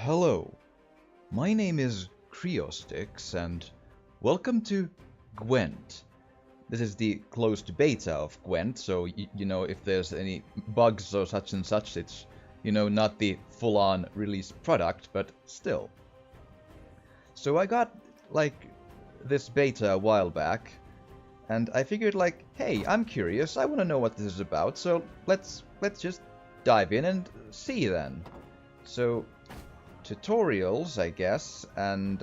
Hello, my name is Creostix and welcome to Gwent. This is the closed beta of Gwent, so you know if there's any bugs or such and such, it's not the full-on release product, but still. So I got like this beta a while back, and I figured like, hey, I'm curious, I want to know what this is about, so let's just dive in and see then. So tutorials, I guess, and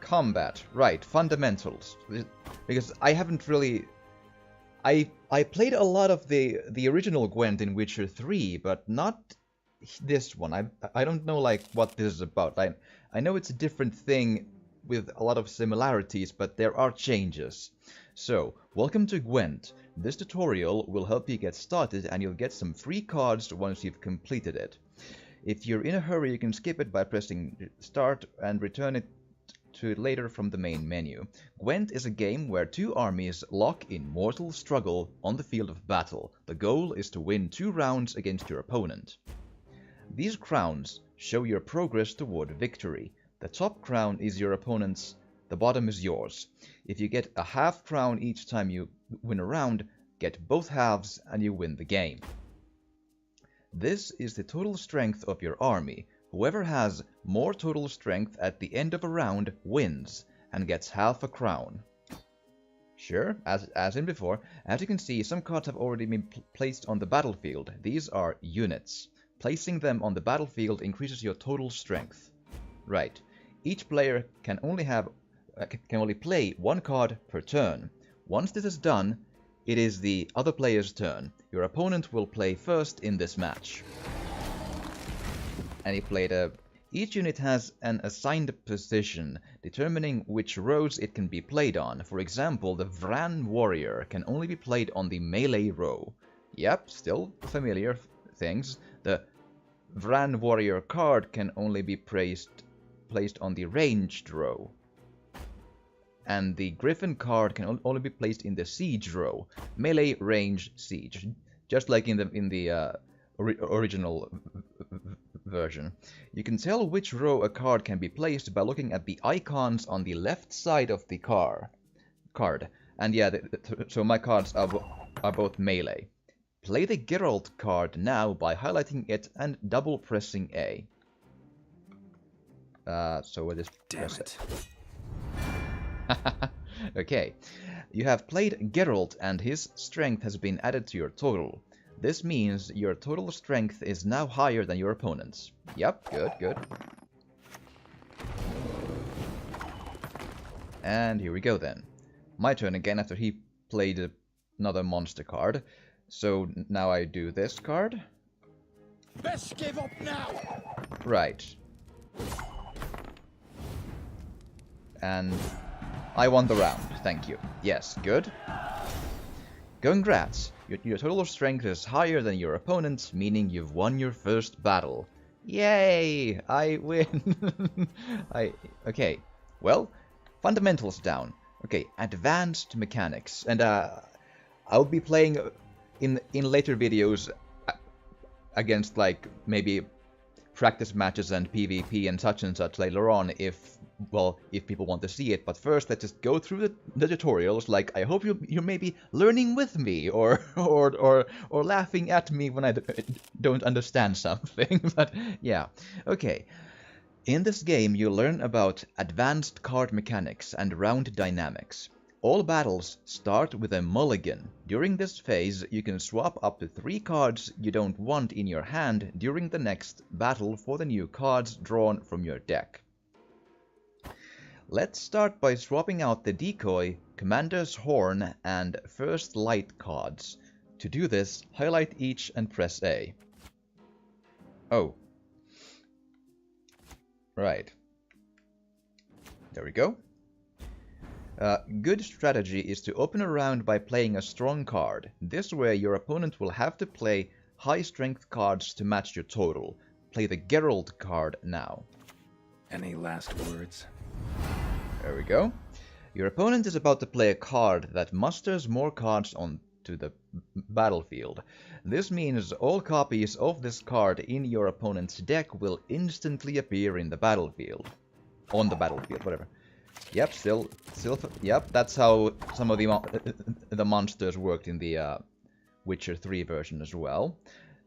combat, right, fundamentals, because I haven't really... I played a lot of the original Gwent in Witcher 3, but not this one. I don't know like what this is about. I know it's a different thing with a lot of similarities, but there are changes. So, welcome to Gwent. This tutorial will help you get started and you'll get some free cards once you've completed it. If you're in a hurry, you can skip it by pressing start and return it to it later from the main menu. Gwent is a game where two armies lock in mortal struggle on the field of battle. The goal is to win 2 rounds against your opponent. These crowns show your progress toward victory. The top crown is your opponent's, the bottom is yours. If you get a half crown each time you win a round, get both halves and you win the game. This is the total strength of your army. Whoever has more total strength at the end of a round wins and gets half a crown. Sure, as in before, as you can see, some cards have already been placed on the battlefield. These are units. Placing them on the battlefield increases your total strength. Right. Each player can only play 1 card per turn. Once this is done, it is the other player's turn. Your opponent will play first in this match. And he played each unit has an assigned position, determining which rows it can be played on. For example, the Vran Warrior can only be played on the melee row. Yep, still familiar things. The Vran Warrior card can only be placed on the ranged row. And the Griffin card can only be placed in the siege row. Melee, range, siege. Just like in the original version. You can tell which row a card can be placed by looking at the icons on the left side of the card. And yeah, so my cards are both melee. Play the Geralt card now by highlighting it and double pressing A. So we'll just press it. Okay. You have played Geralt and his strength has been added to your total. This means your total strength is now higher than your opponent's. Yep, good. And here we go then. My turn again after he played another monster card. So now I do this card. Best give up now. Right. And I won the round, thank you. Yes, good. Congrats! Your total strength is higher than your opponent's, meaning you've won your first battle. Yay! I win! Okay, well, fundamentals down. Okay, advanced mechanics. And I'll be playing in later videos against like maybe practice matches and PvP and such later on if people want to see it. But first, let's just go through the tutorials. Like, I hope you're maybe learning with me or laughing at me when I don't understand something. But yeah, okay. In this game, you learn about advanced card mechanics and round dynamics. All battles start with a mulligan. During this phase, you can swap up to 3 cards you don't want in your hand during the next battle for the new cards drawn from your deck. Let's start by swapping out the Decoy, Commander's Horn, and First Light cards. To do this, highlight each and press A. Oh. Right. There we go. Good strategy is to open a round by playing a strong card. This way your opponent will have to play high strength cards to match your total. Play the Geralt card now. Any last words? There we go. Your opponent is about to play a card that musters more cards on to the battlefield. This means all copies of this card in your opponent's deck will instantly appear in the battlefield. On the battlefield, whatever. Yep, yep, that's how some of the monsters worked in the Witcher 3 version as well.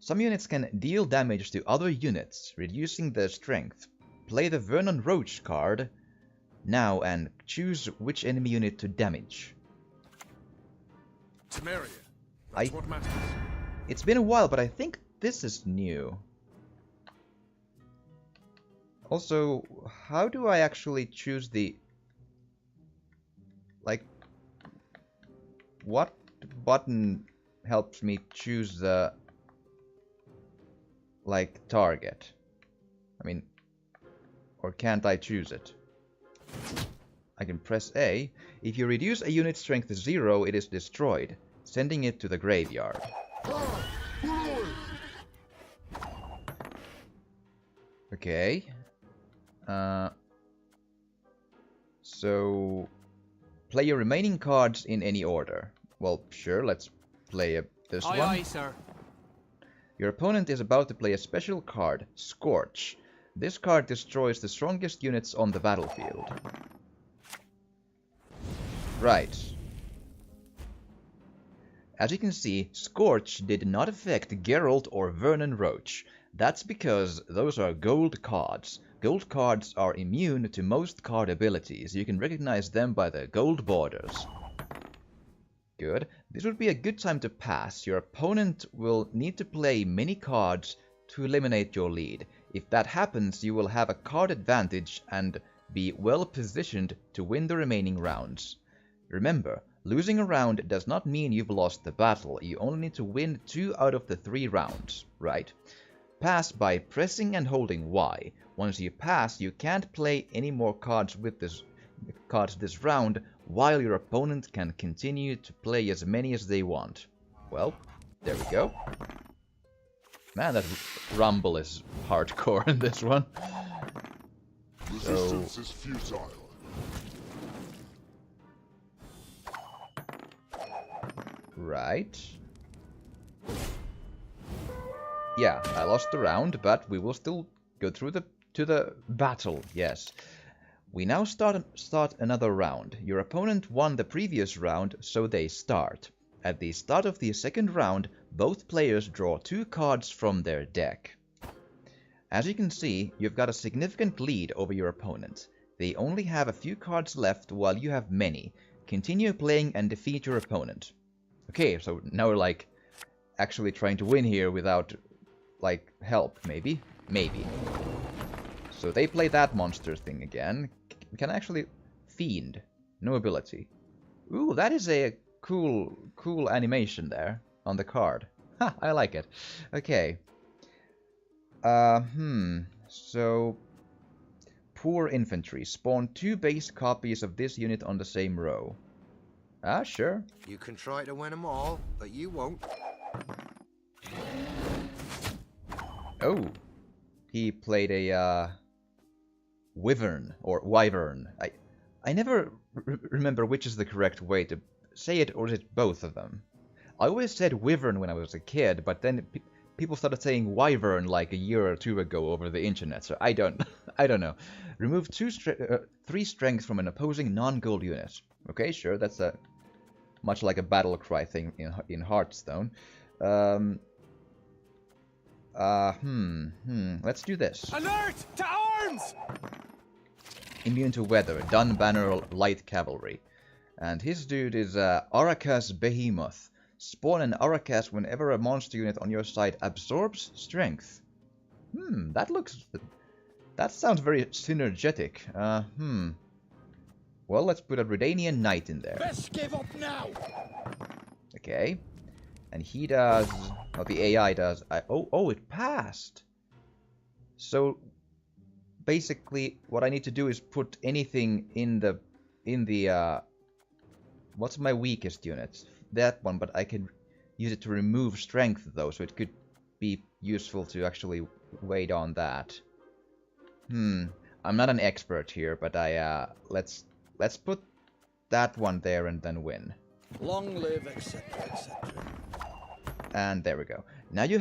Some units can deal damage to other units, reducing their strength. Play the Vernon Roach card now and choose which enemy unit to damage. Temeria. That's what matters. It's been a while, but I think this is new. Also, how do I actually choose the... Like, what button helps me choose the... like, target? I mean, or can't I choose it? I can press A. If you reduce a unit's strength to 0, it is destroyed, sending it to the graveyard. Okay. So... play your remaining cards in any order. Well, sure, let's play this one. Aye, sir. Your opponent is about to play a special card, Scorch. This card destroys the strongest units on the battlefield. Right. As you can see, Scorch did not affect Geralt or Vernon Roach. That's because those are gold cards. Gold cards are immune to most card abilities. You can recognize them by the gold borders. Good. This would be a good time to pass. Your opponent will need to play many cards to eliminate your lead. If that happens, you will have a card advantage and be well positioned to win the remaining rounds. Remember, losing a round does not mean you've lost the battle. You only need to win 2 out of the 3 rounds, right? Pass by pressing and holding Y. Once you pass, you can't play any more cards with this round, while your opponent can continue to play as many as they want. Well, there we go. Man, that rumble is hardcore in this one. Resistance is futile. Right. Yeah, I lost the round, but we will still go through to the battle, yes. We now start another round. Your opponent won the previous round, so they start. At the start of the second round, both players draw 2 cards from their deck. As you can see, you've got a significant lead over your opponent. They only have a few cards left while you have many. Continue playing and defeat your opponent. Okay, so now we're like actually trying to win here without like help, maybe? Maybe. So they play that monster thing again. Can actually fiend. No ability. Ooh, that is a cool animation there on the card. Ha, I like it. Okay. So poor infantry. Spawn 2 base copies of this unit on the same row. Ah, sure. You can try to win them all, but you won't. Oh. He played a wyvern or wyvern. I never remember which is the correct way to say it, or is it both of them? I always said wyvern when I was a kid, but then people started saying wyvern like a year or 2 ago over the internet, so I don't know. Remove 3 strength from an opposing non-gold unit. Okay, sure, that's much like a battle cry thing in Hearthstone. Let's do this. Alert! To arms! Immune to weather, Dun Banner Light Cavalry. And his dude is Arakas Behemoth. Spawn an Arakas whenever a monster unit on your side absorbs strength. That sounds very synergetic. Well, let's put a Redanian Knight in there. Best give up now. Okay. And he does... Oh, the AI does... Oh, it passed! So, basically, what I need to do is put anything in the... what's my weakest unit? That one, but I can use it to remove strength, though, so it could be useful to actually wait on that. I'm not an expert here, but let's put that one there and then win. Long live, etc., etc. And there we go. Now you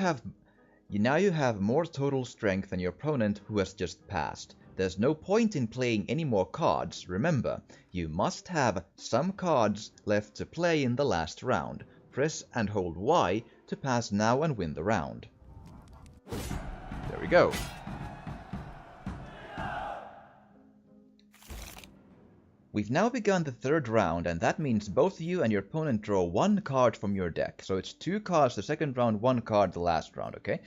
have more total strength than your opponent who has just passed. There's no point in playing any more cards. Remember, you must have some cards left to play in the last round. Press and hold Y to pass now and win the round. There we go. We've now begun the third round, and that means both you and your opponent draw one card from your deck. So it's 2 cards the second round, 1 card the last round, okay?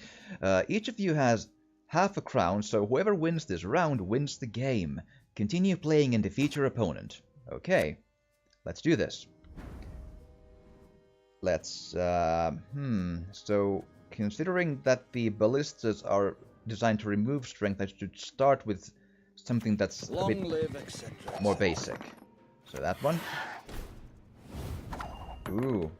Each of you has half a crown, so whoever wins this round wins the game. Continue playing and defeat your opponent. Okay, let's do this. Let's, so considering that the ballistas are designed to remove strength, I should start with something that's a bit more basic. So that one. Ooh.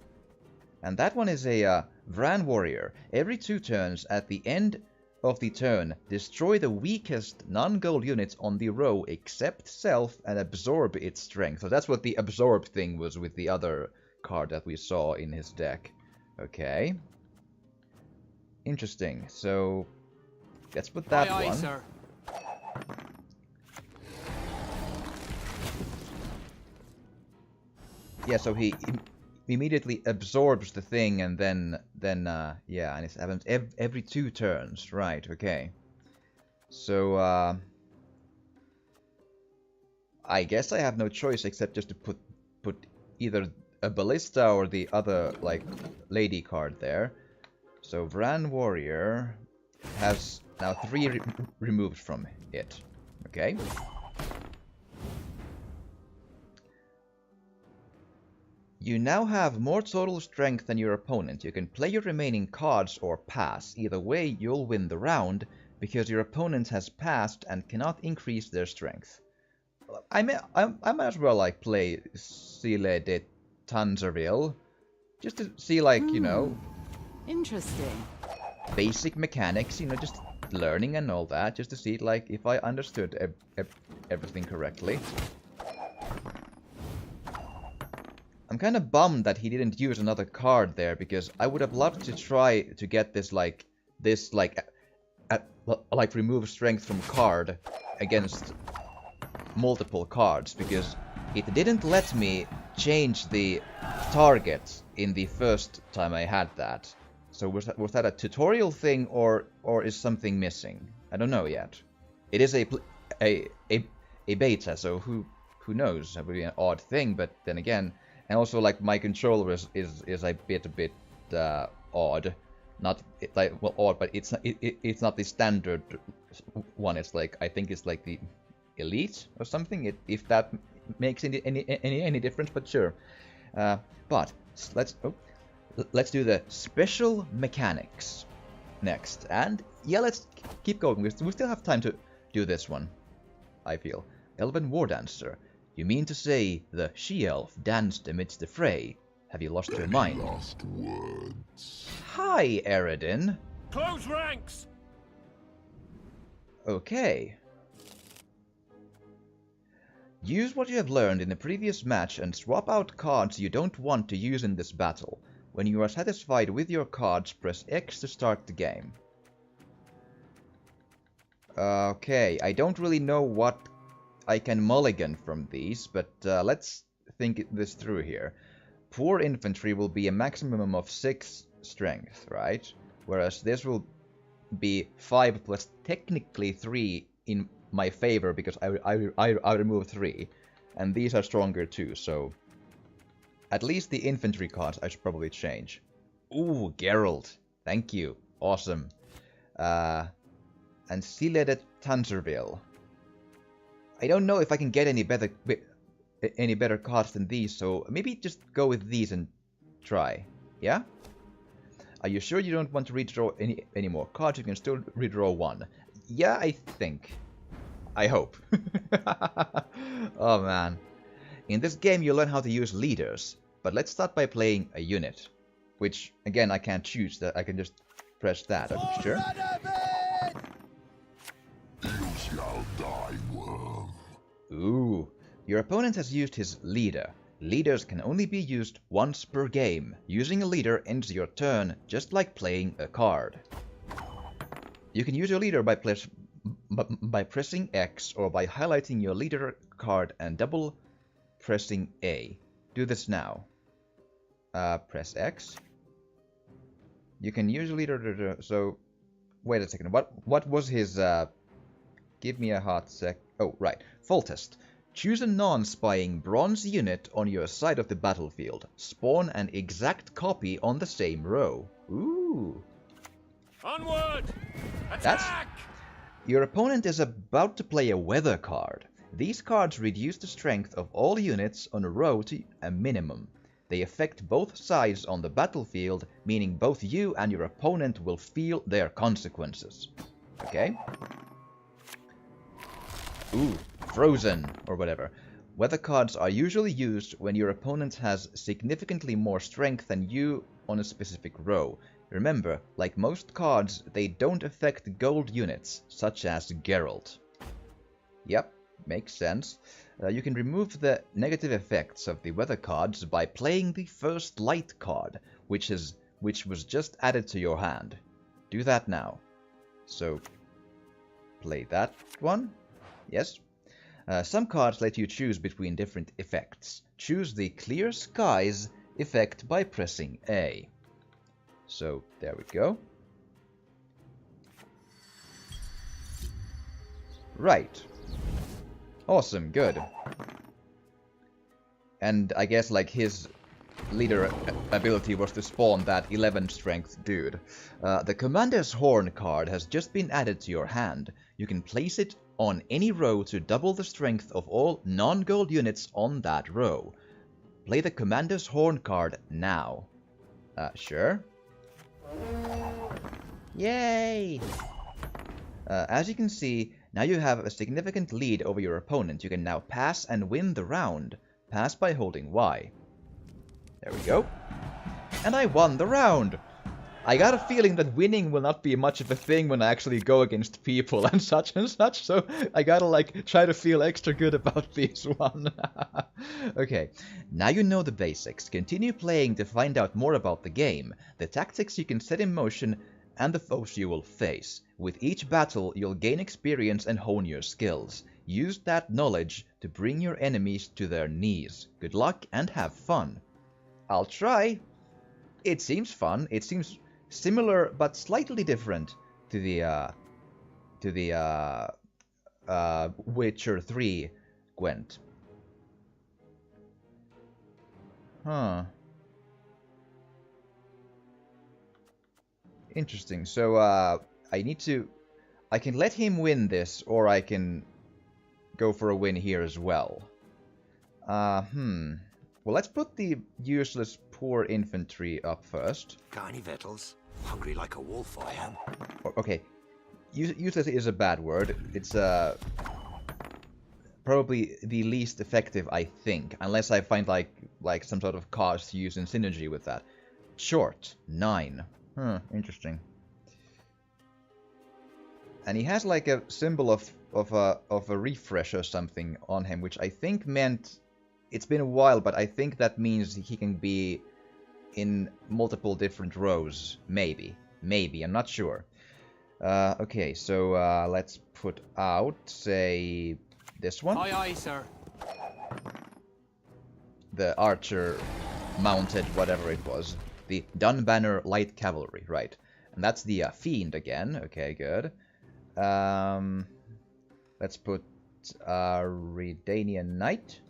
And that one is a Vran Warrior. Every 2 turns, at the end of the turn, destroy the weakest non-gold units on the row except self and absorb its strength. So that's what the absorb thing was with the other card that we saw in his deck. Okay. Interesting. So let's put that one. Sir. Yeah, so he immediately absorbs the thing, and then yeah, and it happens every 2 turns. Right, okay. So, I guess I have no choice except just to put either a ballista or the other, like, lady card there. So, Vran Warrior has now 3 removed from it. Okay. You now have more total strength than your opponent. You can play your remaining cards or pass. Either way, you'll win the round, because your opponent has passed and cannot increase their strength. I might as well, like, play Sile de Tanzerville, just to see, like, you know... Interesting. Basic mechanics, you know, just learning and all that, just to see, like, if I understood everything correctly. I'm kind of bummed that he didn't use another card there, because I would have loved to try to get this remove strength from card against multiple cards, because it didn't let me change the target in the first time I had that. So was that a tutorial thing, or is something missing? I don't know yet. It is a beta, so who knows? That would be an odd thing, but then again. And also, like, my controller is a bit odd, not odd, but it's not the standard one. It's like, I think it's like the elite or something. If that makes any difference, but sure. But let's do the special mechanics next, and yeah, let's keep going. We still have time to do this one, I feel. Elven War Dancer. You mean to say the she-elf danced amidst the fray? Have you lost your mind? Last words. Hi, Eredin. Close ranks! Okay. Use what you have learned in the previous match and swap out cards you don't want to use in this battle. When you are satisfied with your cards, press X to start the game. Okay, I don't really know what I can mulligan from these, but let's think this through here. Poor infantry will be a maximum of 6 strength, right? Whereas this will be 5 plus technically 3 in my favor, because I remove 3. And these are stronger too, so... At least the infantry cards I should probably change. Ooh, Geralt. Thank you. Awesome. And Sile de Tanzerville. I don't know if I can get any better cards than these, so maybe just go with these and try. Yeah? Are you sure you don't want to redraw any more cards? You can still redraw 1. Yeah, I think. I hope. Oh man. In this game you learn how to use leaders, but let's start by playing a unit. Which, again, I can't choose that. I can just press that, I'm sure. You shall die, worm. Ooh, your opponent has used his leader. Leaders can only be used once per game. Using a leader ends your turn, just like playing a card. You can use your leader by pressing X or by highlighting your leader card and double pressing A. Do this now. Press X. You can use leader. So, wait a second. What was his? Give me a hot sec. Oh, right. Full test. Choose a non-spying bronze unit on your side of the battlefield. Spawn an exact copy on the same row. Ooh. Onward! That's... Attack! Your opponent is about to play a weather card. These cards reduce the strength of all units on a row to a minimum. They affect both sides on the battlefield, meaning both you and your opponent will feel their consequences. Okay? Ooh, frozen, or whatever. Weather cards are usually used when your opponent has significantly more strength than you on a specific row. Remember, like most cards, they don't affect gold units, such as Geralt. Yep, makes sense. You can remove the negative effects of the weather cards by playing the first light card, which was just added to your hand. Do that now. So, play that one. Yes. Some cards let you choose between different effects. Choose the Clear Skies effect by pressing A. So, there we go. Right. Awesome, good. And I guess like his leader ability was to spawn that 11 strength dude. The Commander's Horn card has just been added to your hand. You can place it on any row to double the strength of all non-gold units on that row. Play the Commander's Horn card now. Sure. Yay! As you can see, now you have a significant lead over your opponent. You can now pass and win the round. Pass by holding Y. There we go. And I won the round! I got a feeling that winning will not be much of a thing when I actually go against people and such, so I gotta like try to feel extra good about this one. Okay, now you know the basics. Continue playing to find out more about the game, the tactics you can set in motion, and the foes you will face. With each battle, you'll gain experience and hone your skills. Use that knowledge to bring your enemies to their knees. Good luck and have fun. I'll try. It seems fun. It seems similar but slightly different to the Witcher 3 Gwent. Huh. Interesting. So I can let him win this, or I can go for a win here as well. Well, let's put the useless poor infantry up first. Got any victuals? Hungry like a wolf, I am. Okay, useless is a bad word. It's probably the least effective, I think, unless I find like some sort of cause to use in synergy with that. Short, 9. Interesting. And he has like a symbol of a refresh or something on him, which I think meant it's been a while, but I think that means he can be in multiple different rows. Maybe, I'm not sure. Okay, so let's put out, say, this one. Aye, aye, sir. The archer mounted whatever it was. The Dunbanner Light Cavalry, right. And that's the Fiend again. Okay, good. Let's put Redanian Knight.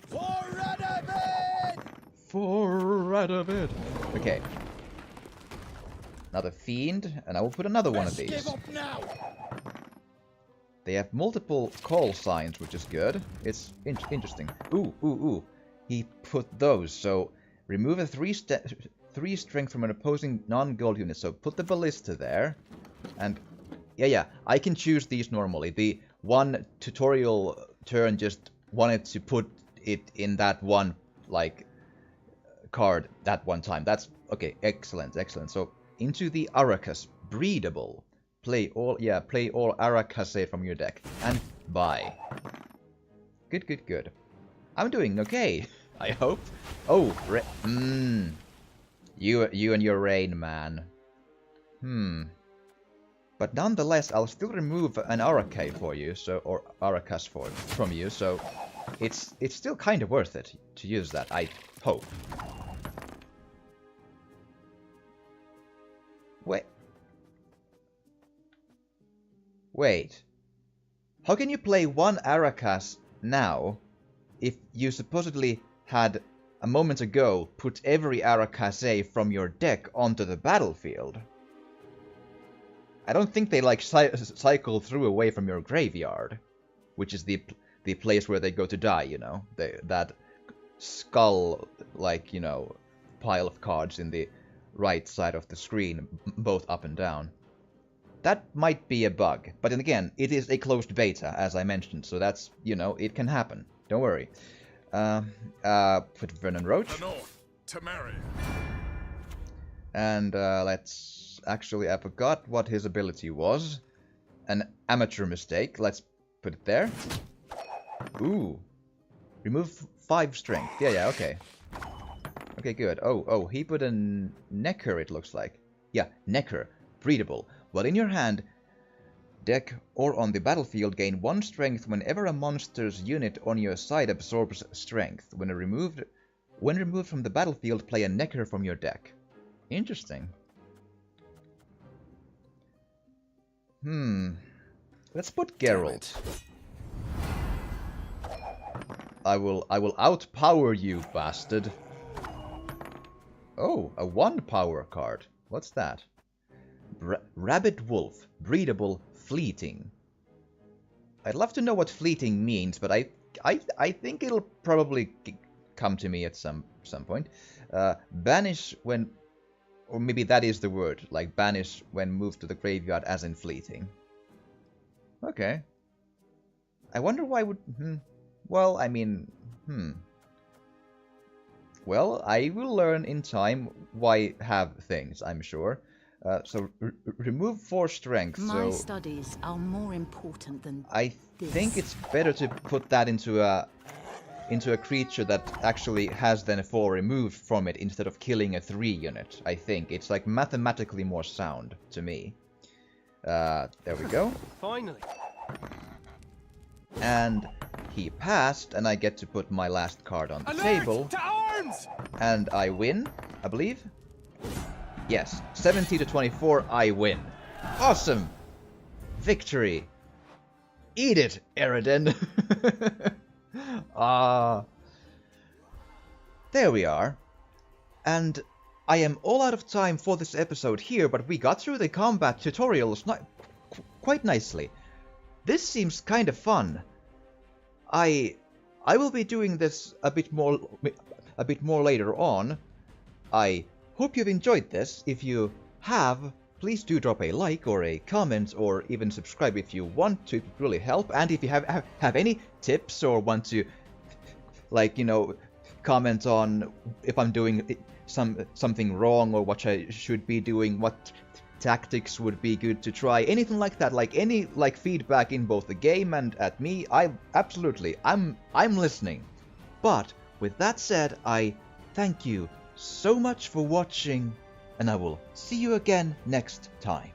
For Radovid! For Radovid! Okay. Another Fiend, and I will put another one of these. Give up now! They have multiple call signs, which is good. It's interesting. Ooh. He put those, so remove a 3 strength from an opposing non-gold unit. So put the Ballista there, and yeah, I can choose these normally. The one tutorial turn just wanted to put it in that one, like, card that one time. That's, okay, excellent. So, into the Arrakis, breedable. Play all Arrakis from your deck. And bye. Good. I'm doing okay. I hope. Oh, you and your rain, man. But nonetheless, I'll still remove an Arake for you, or Arakas from you, so it's still kind of worth it to use that, I hope. Wait. How can you play one Arakas now if you supposedly had a moment ago put every Arakase from your deck onto the battlefield? I don't think they like cycle through away from your graveyard, which is the place where they go to die, you know, that skull, like, you know, pile of cards in the right side of the screen, both up and down. That might be a bug, but then again, it is a closed beta, as I mentioned, so that's, you know, it can happen. Don't worry. Put Vernon Roach. The north, to marry. And let's... Actually, I forgot what his ability was. An amateur mistake. Let's put it there. Ooh. Remove 5 strength. Yeah, okay. Okay, good. Oh, he put a Necker, it looks like. Yeah, Necker. Breedable. While in your hand, deck, or on the battlefield, gain 1 strength whenever a monster's unit on your side absorbs strength. When removed from the battlefield, play a Necker from your deck. Interesting. Let's put Geralt. I will outpower you, bastard. Oh, a 1 power card. What's that? Rabbit Wolf, breedable, fleeting. I'd love to know what fleeting means, but I think it'll probably come to me at some point. Banish when, or maybe that is the word, like banish when moved to the graveyard, as in fleeting. Okay. I wonder why would. Well, I mean, Well, I will learn in time why have things, I'm sure. So remove 4 strength. My studies are more important than I think it's better to put that into a creature that actually has then 4 removed from it instead of killing a 3 unit. I think it's like mathematically more sound to me. There we go. Finally. And he passed, and I get to put my last card on the table. To arms! And I win, I believe. Yes, 70 to 24, I win. Awesome! Victory! Eat it, Eridan! There we are. And I am all out of time for this episode here, but we got through the combat tutorials quite nicely. This seems kind of fun. I will be doing this a bit more later on. I hope you've enjoyed this. If you have, please do drop a like or a comment or even subscribe if you want to. It would really help. And if you have any tips or want to, like, you know, comment on if I'm doing something wrong or what I should be doing, what tactics would be good to try, anything like that, like any feedback in both the game and at me, I'm listening. But with that said, I thank you so much for watching, and I will see you again next time.